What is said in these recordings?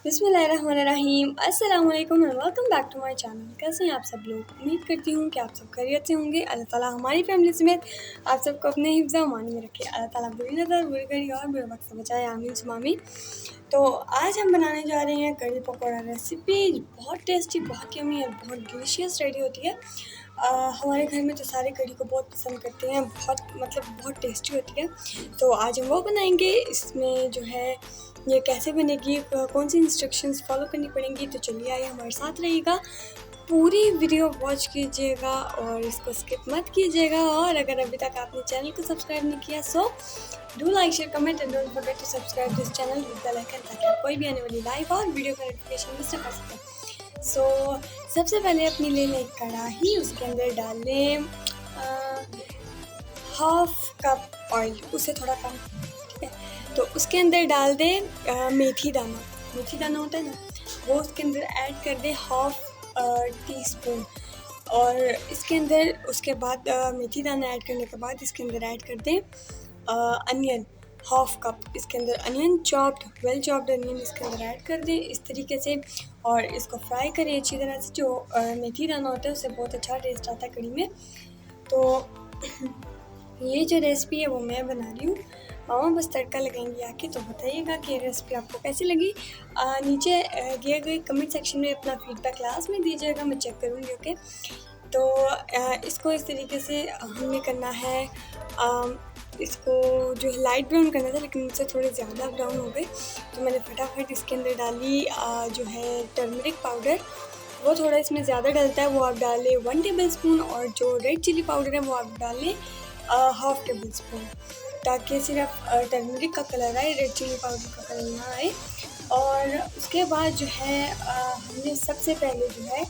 बिस्मिल्लाहिर्रहमानिर्रहीम, अस्सलाम वालेकुम and welcome back to my channel. कैसे हैं आप सब लोग? उम्मीद करती हूँ कि आप सब खैरियत से होंगे। अल्लाह ताला हमारी फैमिली समेत आप सबको अपने हिफ्ज़ अमान में रखे। अल्लाह ताला बुरी नज़र, बुरी घड़ी और बुरे वक्त से बचाए, आमीन सुम्मा आमीन। तो आज हम बनाने जा रहे हैं कढ़ी पकौड़ा रेसिपी। बहुत टेस्टी, बहुत यम्मी और बहुत डिलीशियस रेडी होती है। हमारे घर में तो सारे कढ़ी को बहुत पसंद करते हैं, बहुत टेस्टी होती है। तो आज हम वो बनाएंगे। इसमें जो है ये कैसे बनेगी, कौन सी इंस्ट्रक्शंस फॉलो करनी पड़ेंगी, तो चलिए आइए हमारे साथ रहिएगा, पूरी वीडियो वॉच कीजिएगा और इसको स्किप मत कीजिएगा। और अगर अभी तक आपने चैनल को सब्सक्राइब नहीं किया so do like, share, comment and don't forget to subscribe this channel with the like, ताकि आप कोई भी आने वाली लाइव और वीडियो का नोटिफिकेशन मिस ना कर सकें। सो सबसे पहले अपनी ले लें कढ़ाई, उसके अंदर डाल लें हाफ कप ऑयल, उससे थोड़ा कम, ठीक है। तो उसके अंदर डाल दें मेथी दाना। मेथी दाना होता है ना, वो उसके अंदर ऐड कर दें हाफ टी स्पून। और इसके अंदर उसके बाद मेथी दाना ऐड करने के बाद इसके अंदर ऐड कर दें अनियन, हाफ कप इसके अंदर onion chopped, well chopped onion इसके अंदर ऐड कर दें इस तरीके से। और इसको फ्राई करें अच्छी तरह से। जो मेथी दाना होता है उससे बहुत अच्छा टेस्ट आता है कढ़ी में। तो ये जो रेसिपी है वो मैं बना रही हूँ, मामा बस तड़का लगाएंगी आके। तो बताइएगा कि रेसिपी आपको कैसी लगी। नीचे दिए गए कमेंट सेक्शन में अपना फीडबैक लास्ट में दीजिएगा, मैं चेक करूँगी। ओके, तो इसको इस तरीके से हमने करना है। इसको जो है लाइट ब्राउन करना था, लेकिन मुझसे थोड़े ज़्यादा ब्राउन हो गए, तो मैंने फटाफट इसके अंदर डाली जो है टर्मरिक पाउडर। वो थोड़ा इसमें ज़्यादा डलता है, वो आप डाल लें 1 टेबल स्पून। और जो रेड चिली पाउडर है वो आप डाल लें हाफ टेबल स्पून, ताकि सिर्फ टर्मरिक का कलर आए, रेड चिली पाउडर का कलर ना आए। और उसके बाद जो है हमने सबसे पहले जो है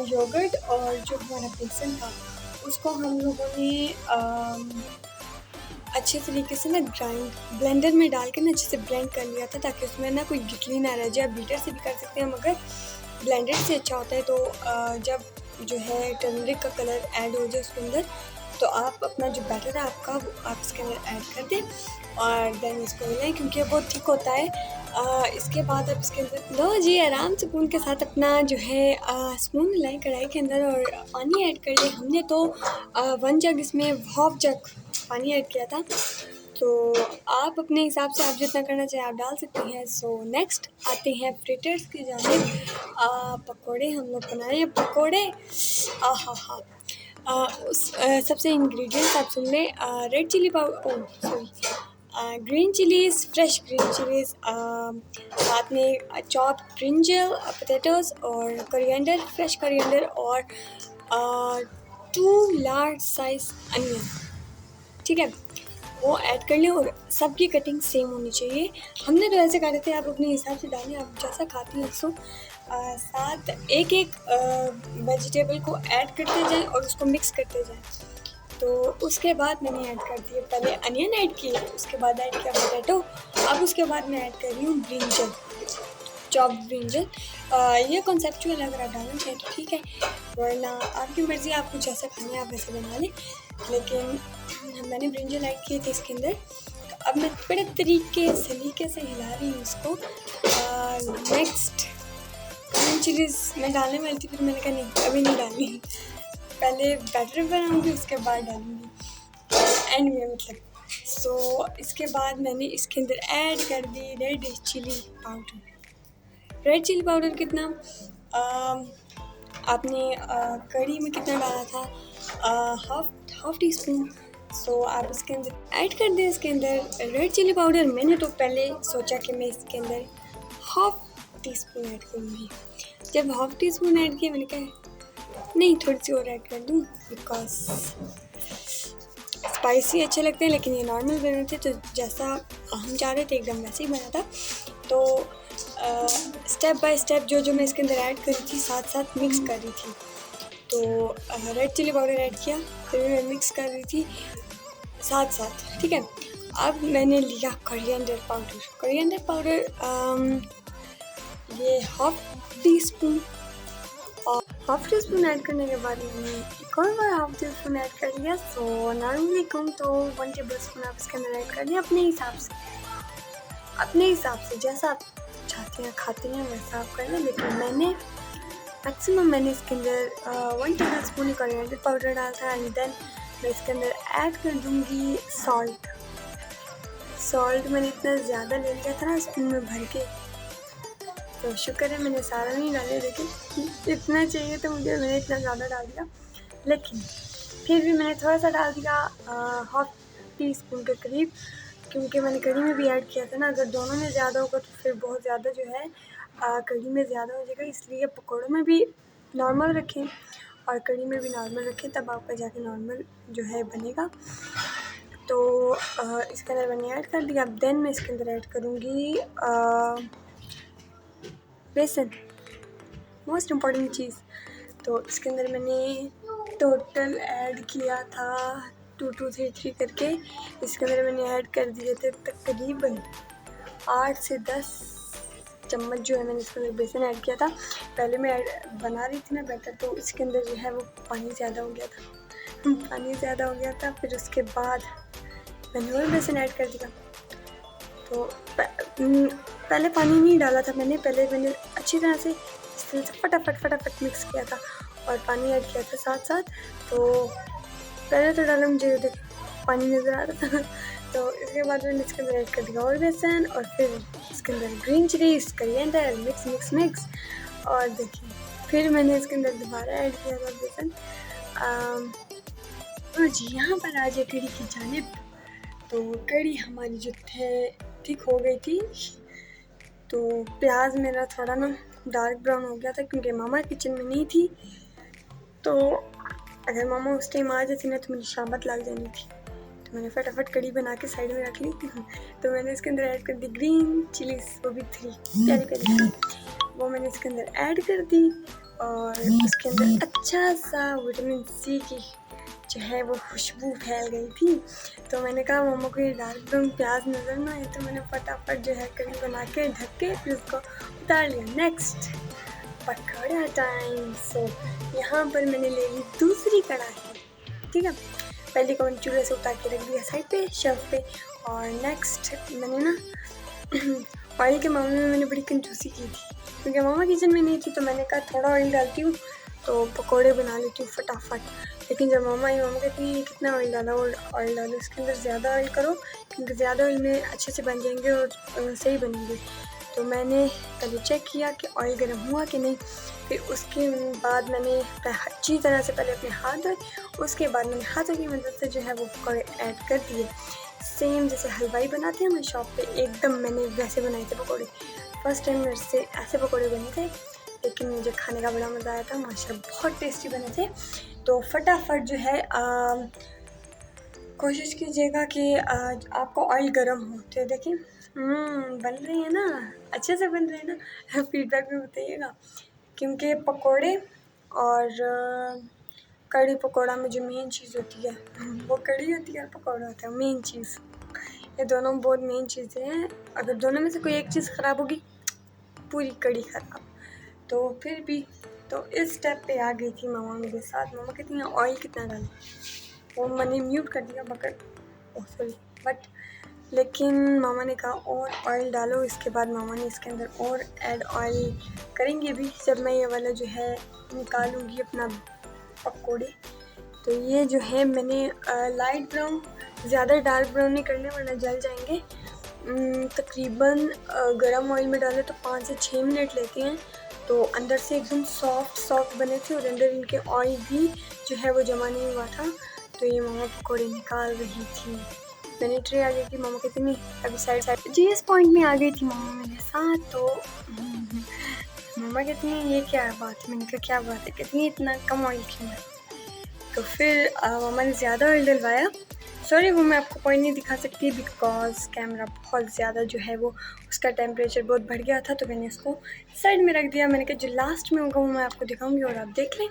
योगर्ट और जो हमारा बेसन था उसको हम लोगों ने अच्छे तरीके से ना ब्लेंडर में डाल के ना अच्छे से ब्लेंड कर लिया था, ताकि उसमें ना कोई गिटली ना रह जाए। बीटर से भी कर सकते हैं, मगर ब्लेंडर से अच्छा होता है। तो जब जो है टर्मरिक का कलर ऐड हो जाए उसके अंदर, तो आप अपना जो बैटर है आपका आप इसके अंदर ऐड कर दें और देन इसको मिलाएं, क्योंकि बहुत थिक होता है। इसके बाद आप इसके अंदर लो जी आराम से स्पून के साथ अपना जो है स्पून मिलाएं कढ़ाई के अंदर और पानी ऐड कर लें। हमने तो 1 जग इसमें हाफ जग पानी ऐड किया था। तो आप अपने हिसाब से आप जितना करना चाहें आप डाल सकते हैं। सो नेक्स्ट आते हैं फ्रिटर्स की जानिब। पकोड़े हम लोग बना रहे हैं, पकोड़े। सबसे इंग्रेडिएंट्स आप सुन लें। Red chilli powder, green chillies, fresh green chillies, साथ में चॉप ब्रिंजल, पोटैटोज़ और कोरिएंडर, फ्रेश कोरिएंडर और 2 लार्ज साइज़ अनियन, ठीक है, वो ऐड कर लें। और सबकी कटिंग सेम होनी चाहिए। हमने तो ऐसे काटे थे, आप अपने हिसाब से डालें, आप जैसा खाती हैं सो। साथ एक एक वेजिटेबल को ऐड करते जाएं और उसको मिक्स करते जाएं। तो उसके बाद मैंने ऐड कर दिए, पहले अनियन ऐड किए, उसके बाद ऐड किया पोटैटो। अब उसके बाद मैं ऐड कर रही हूँ ब्रिंजल, चॉप ब्रिंजल। ये कॉन्सेप्चुअल अगर आप डालना चाहें तो ठीक है, वरना आपकी मर्ज़ी, आपको जैसा खाना है आप वैसे बना लें। लेकिन मैंने ब्रिंजल ऐड किए थे इसके अंदर। तो अब मैं बड़े सलीके से हिला रही हूँ इसको। नेक्स्ट ग्रीन चिलीज़ मैं डालने वाली थी, फिर मैंने कहा नहीं अभी नहीं डालनी, पहले बैटर बनाऊँगी उसके बाद डालूँगी एंड में, मतलब। सो इसके बाद मैंने इसके अंदर ऐड कर दी red chilli powder. Red chilli powder कितना आपने कढ़ी में कितना डाला था, हाफ टी स्पून। सो आप इसके अंदर ऐड कर दें। इसके अंदर रेड चिली पाउडर मैंने तो पहले सोचा कि मैं इसके अंदर हाफ टी स्पून ऐड करूँगी। जब हाफ टी स्पून ऐड किया मैंने कहा नहीं थोड़ी सी और ऐड कर दूँ, बिकॉज स्पाइसी अच्छे लगते हैं, लेकिन ये नॉर्मल बने थे तो जैसा हम चाह रहे थे एकदम वैसे ही बना था। तो स्टेप बाय स्टेप जो मैं इसके अंदर ऐड कर रही थी साथ साथ मिक्स कर रही थी। तो रेड चिली पाउडर ऐड किया, फिर मैं मिक्स कर रही थी साथ साथ, ठीक है। अब मैंने लिया कोरिएंडर पाउडर, ये हाफ टी स्पून। और हाफ टी स्पून ऐड करने के बाद मैंने एक और बार हाफ टी स्पून ऐड कर लिया। सो नॉर्मली कहूँ तो 1 टेबल स्पून आप इसके अंदर ऐड कर लिया अपने हिसाब से जैसा आप चाहते हैं खाते हैं वैसा आप कर लें। लेकिन मैंने इसके अंदर 1 टेबल स्पून ही कोरिएंडर पाउडर डाला था। एंड देन मैं इसके अंदर ऐड कर दूँगी सॉल्ट मैंने इतना ज़्यादा ले लिया था ना स्पून में भर के, तो शुक्र है मैंने सारा नहीं डाले, लेकिन इतना चाहिए तो मैंने इतना ज़्यादा डाल दिया। लेकिन फिर भी मैंने थोड़ा सा डाल दिया हाफ टी स्पून के करीब, क्योंकि मैंने कढ़ी में भी ऐड किया था ना। अगर दोनों में ज़्यादा होगा तो फिर बहुत ज़्यादा जो है कढ़ी में ज़्यादा हो जाएगा। इसलिए पकौड़ों में भी नॉर्मल रखें और कढ़ी में भी नॉर्मल रखें, तब आपका जाके नॉर्मल जो है बनेगा। तो इसके अंदर मैंने ऐड कर दिया। अब देन मैं इसके अंदर ऐड करूँगी बेसन, मोस्ट इम्पॉर्टेंट चीज़। तो इसके अंदर मैंने टोटल ऐड किया था 2 2 3 3 करके। इसके अंदर मैंने ऐड कर दिए थे तकरीबन 8 से 10 चम्मच जो है मैंने इसके अंदर बेसन ऐड किया था। पहले मैं बना रही थी ना बैटर, तो इसके अंदर जो है वो पानी ज़्यादा हो गया था। फिर उसके बाद मैंने और बेसन ऐड कर दिया। तो पहले पानी नहीं डाला था मैंने अच्छी तरह से इस तरह से फटाफट मिक्स किया था और पानी ऐड किया था साथ। तो पहले तो डाला मुझे पानी नज़र आ रहा था। तो इसके बाद मैंने इसके अंदर ऐड कर दिया और बेसन, और फिर इसके अंदर ग्रीन चिली, कोरिएंडर, मिक्स। और देखिए फिर मैंने इसके अंदर दोबारा ऐड किया था बेसन। तो जी यहाँ पर आ जाए कढ़ी की जानिब। तो कढ़ी हमारी जो थिक हो गई थी, तो प्याज मेरा थोड़ा ना डार्क ब्राउन हो गया था क्योंकि मामा किचन में नहीं थी। तो अगर मामा उस टाइम आ जाती ना तो मेरी शामत लग जानी थी। तो मैंने फटाफट कढ़ी बना के साइड में रख ली। तो मैंने इसके अंदर ऐड कर दी ग्रीन चिलीज, वो भी 3 प्यारी, वो मैंने इसके अंदर ऐड कर दी। और उसके अंदर अच्छा सा विटामिन सी की जो है वो खुशबू फैल गई थी। तो मैंने कहा मामा को ये डार्क ब्राउन प्याज नज़र ना आए, तो मैंने फटाफट जो है कढ़ी बना के ढक के फिर उसको उतार लिया। Next pakora time. सो यहाँ पर मैंने ले ली दूसरी कढ़ाई, ठीक है। पहले को मैंने चूल्हे से उतार के रख दिया साइड पे शेल्फ पे। और नेक्स्ट मैंने ना ऑयल के मामले में मैंने बड़ी कंजूसी की थी क्योंकि मामा किचन में नहीं थी। तो मैंने कहा थोड़ा ऑयल डालती हूँ तो पकोड़े बना लेती हूँ फटाफट। लेकिन जब मामा कहती हैं कितना ऑयल डाला, और ऑयल डालो इसके अंदर ज़्यादा ऑयल करो क्योंकि ज़्यादा ऑयल में अच्छे से बन जाएंगे और सही बनेंगे। तो मैंने पहले चेक किया कि ऑयल गर्म हुआ कि नहीं। फिर उसके बाद मैंने अच्छी तरह से पहले अपने हाथ धोए, उसके बाद मैंने हाथों की मदद से जो है वो पकौड़े ऐड कर दिए। सेम जैसे हलवाई बनाते हैं हमारी शॉप पे, एकदम मैंने वैसे बनाए थे पकौड़े। फर्स्ट टाइम मेरे से ऐसे पकौड़े बने थे, लेकिन मुझे खाने का बड़ा मज़ा आया था। माशाल्लाह बहुत टेस्टी बने थे। तो फटाफट जो है कोशिश कीजिएगा कि आपको ऑयल गर्म हो। तो देखिए बन रही है ना, अच्छे से बन रहे हैं ना। फीडबैक में बताइएगा, क्योंकि पकोड़े और कढ़ी पकोड़ा में जो मेन चीज़ होती है वो कढ़ी होती है और पकोड़ा होता है मेन चीज़। ये दोनों बहुत मेन चीज़ें हैं। अगर दोनों में से कोई एक चीज़ ख़राब होगी पूरी कढ़ी ख़राब। तो फिर भी तो इस स्टेप पे आ गई थी मामा मेरे साथ। मामा कहती हैं ऑयल कितना डालें, वो मैंने म्यूट कर दिया बट लेकिन मामा ने कहा और ऑयल डालो। इसके बाद मामा ने इसके अंदर और ऐड ऑयल करेंगे भी जब मैं ये वाला जो है निकालूंगी अपना पकोड़े। तो ये जो है मैंने लाइट ब्राउन, ज़्यादा डार्क ब्राउन नहीं करने वरना जल जाएंगे। तकरीबन गरम ऑयल में डाले तो 5 से 6 मिनट लेते हैं। तो अंदर से एकदम सॉफ्ट बने थे और अंदर इनके ऑयल भी जो है वो जमा नहीं हुआ था। तो ये मामा पकोड़े निकाल रही थी। मैंने ट्रे आ गई थी, मामा कहती नहीं अभी साइड जी इस पॉइंट में आ गई थी मामा मेरे साथ। तो मामा कहती हैं ये क्या बात है। मैंने कहा क्या बात है। कहती हैं इतना कम ऑयल क्यों है। तो फिर मामा ने ज़्यादा ऑयल डलवाया। सॉरी वो मैं आपको पॉइंट नहीं दिखा सकती बिकॉज कैमरा बहुत ज़्यादा जो है वो उसका टेम्परेचर बहुत बढ़ गया था। तो मैंने उसको साइड में रख दिया। मैंने कहा जो लास्ट में होगा वो मैं आपको दिखाऊंगी और आप देख लें।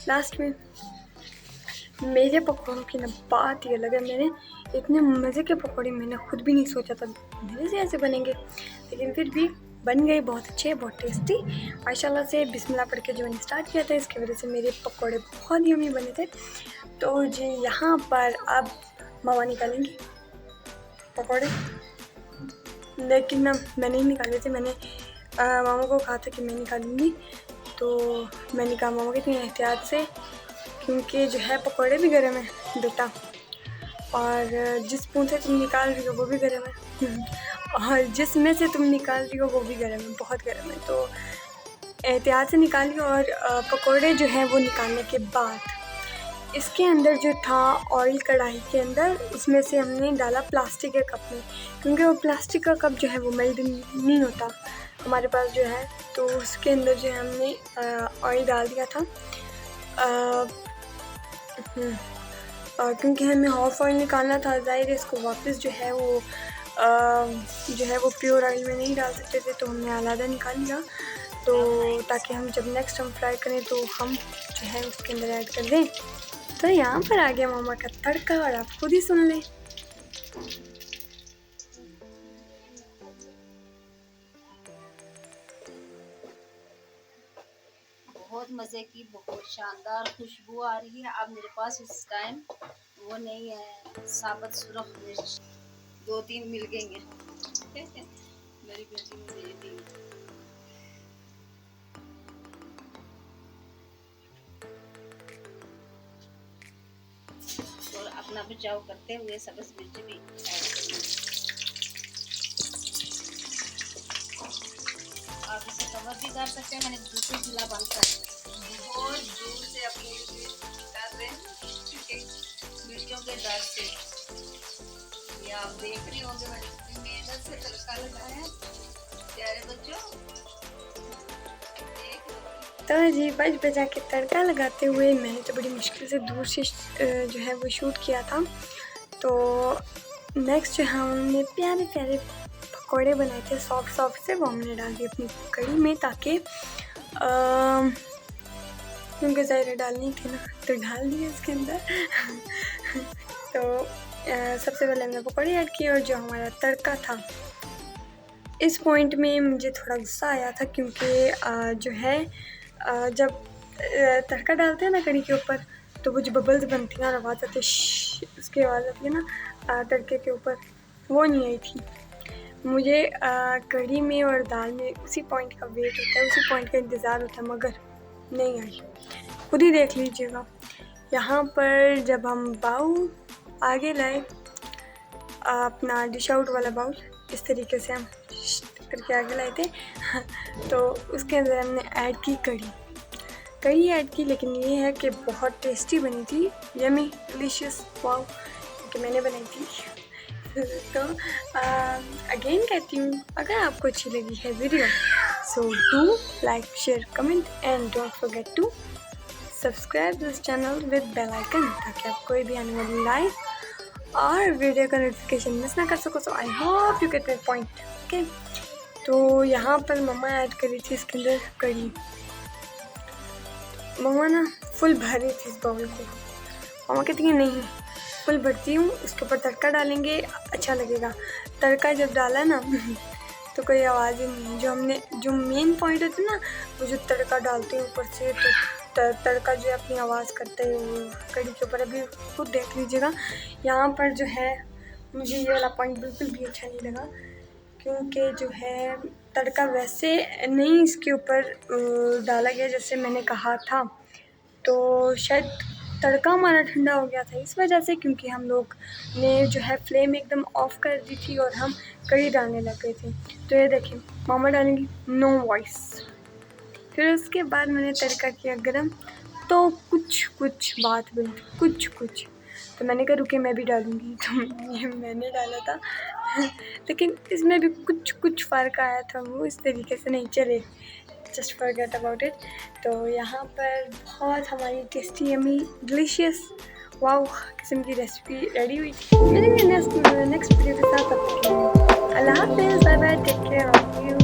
लास्ट में मेरे पकौड़ों की ना बात ही अलग है। मैंने इतने मज़े के पकौड़े मैंने खुद भी नहीं सोचा था मेरे से ऐसे बनेंगे। लेकिन फिर भी बन गए बहुत अच्छे, बहुत टेस्टी माशाल्लाह से। बिस्मिल्लाह पढ़ के जो मैंने स्टार्ट किया था, इसकी वजह से मेरे पकौड़े बहुत यम्मी बने थे। तो जी यहाँ पर अब मामा निकालेंगी पकौड़े, लेकिन मैं नहीं निकाले थे। मैंने मामा को कहा था कि मैं निकालूंगी, तो मैंने कहा मामा कितनी एहतियात से, क्योंकि जो है पकौड़े भी गर्म है बेटा, और जिस स्पून से तुम निकाल रही हो वो भी गर्म है और जिसमें से तुम निकाल रही हो वो भी गर्म है, बहुत गर्म है। तो एहतियात से निकालिए। और पकौड़े जो हैं वो निकालने के बाद इसके अंदर जो था ऑयल कढ़ाई के अंदर, उसमें से हमने डाला प्लास्टिक के कप में, क्योंकि वो प्लास्टिक का कप जो है वो मेल्ट नहीं होता हमारे पास जो है। तो उसके अंदर जो है हमने ऑयल डाल दिया था, क्योंकि हमें हाफ ऑयल निकालना था। ज़ाहिर है इसको वापस जो है वो प्योर ऑयल में नहीं डाल सकते थे, तो हमने अलग निकाल लिया, तो ताकि हम जब नेक्स्ट हम फ्राई करें तो हम जो है उसके अंदर ऐड कर दें। तो यहाँ पर आ गया मामा का तड़का, और आप खुद ही सुन लें। बहुत मज़े की, बहुत शानदार खुशबू आ रही है। अब मेरे पास इस टाइम वो नहीं है साबुत सुरख मिर्च, 2-3 मिल गई हैं मेरी बेटी ने दे दी। और अपना बचाव करते हुए सब्ज़ मिर्च भी ऐड करेंगे। आप इसे कवर भी कर सकते हैं। मैंने दूसरी चूल्हा बंद कर बहुत दूर से अपनी कर रहे हैं मिर्चों के डर से। ये आप देख रहे होंगे मैंने कितनी मेहनत से तड़का लगाया प्यारे बच्चों, देख लो। तो जी बच बचा के तड़का लगाते हुए मैंने तो बड़ी मुश्किल से दूर से जो है वो शूट किया था। तो नेक्स्ट जो है हमने प्यारे प्यारे पकौड़े बनाए थे सॉफ्ट से, वो हमने डाल दिए अपनी कढ़ी में, ताकि क्योंकि ज़ाहिर डालनी थी ना, तो डाल दिए इसके अंदर तो सबसे पहले हमने पकौड़े ऐड किए, और जो हमारा तड़का था, इस पॉइंट में मुझे थोड़ा गुस्सा आया था, क्योंकि जो है जब तड़का डालते हैं ना कढ़ी के ऊपर, तो वो जो बबल्स बनती हैं और आवाज़ आती है, उसकी आवाज़ आती है ना तड़के के ऊपर, वो नहीं आई थी। मुझे कढ़ी में और दाल में उसी पॉइंट का वेट होता है, उसी पॉइंट का इंतज़ार होता है, मगर नहीं आई। खुद ही देख लीजिएगा। यहाँ पर जब हम बाउल आगे लाए, अपना डिश आउट वाला बाउल, इस तरीके से हम करके आगे लाए थे तो उसके अंदर हमने ऐड की कढ़ी ऐड की, लेकिन ये है कि बहुत टेस्टी बनी थी, यमी डिलीशियस, वाओ, क्योंकि मैंने बनाई थी तो अगेन कहती हूँ, अगर आपको अच्छी लगी है video, so do like, share, comment and don't forget to subscribe this channel with bell icon, ताकि आप कोई भी आने वाली लाइव और वीडियो का नोटिफिकेशन मिस ना कर सको। So I hope you get my point, okay. तो यहाँ पर मम्मा ऐड करी थी इसके अंदर कढ़ी, मम्मा ना फुल भर रही थी इस बाउल को। मम्मा कहती है नहीं, फुल भरती हूँ, उसके ऊपर तड़का डालेंगे, अच्छा लगेगा। तड़का जब डाला ना तो कोई आवाज़ ही नहीं। जो मेन पॉइंट होता है ना, वो जो तड़का डालते हैं ऊपर से, तो तड़का जो है अपनी आवाज़ करते हैं वो कढ़ी के ऊपर। अभी खुद देख लीजिएगा। यहाँ पर जो है मुझे ये वाला पॉइंट बिल्कुल भी अच्छा नहीं लगा, क्योंकि जो है तड़का वैसे नहीं इसके ऊपर डाला गया जैसे मैंने कहा था। तो शायद तड़का हमारा ठंडा हो गया था इस वजह से, क्योंकि हम लोग ने जो है फ्लेम एकदम ऑफ कर दी थी और हम कढ़ी डालने लग गए थे। तो ये देखें, मामा डालेंगी, नो वॉइस। फिर उसके बाद मैंने तड़का किया गरम, तो कुछ बात बनी, कुछ तो मैंने कहा रुके मैं भी डालूँगी, तो ये मैंने डाला था लेकिन इसमें भी कुछ फ़र्क आया था, वो इस तरीके से नहीं चले, जस्ट फॉरगेट अबाउट इट। तो यहाँ पर बहुत हमारी टेस्टी यमी डिलीशियस वाओ किस्म की रेसिपी रेडी हुई। मिलेंगे नेक्स्ट वीडियो के साथ। अल्लाह हाफ़िज़, bye bye, take care of you.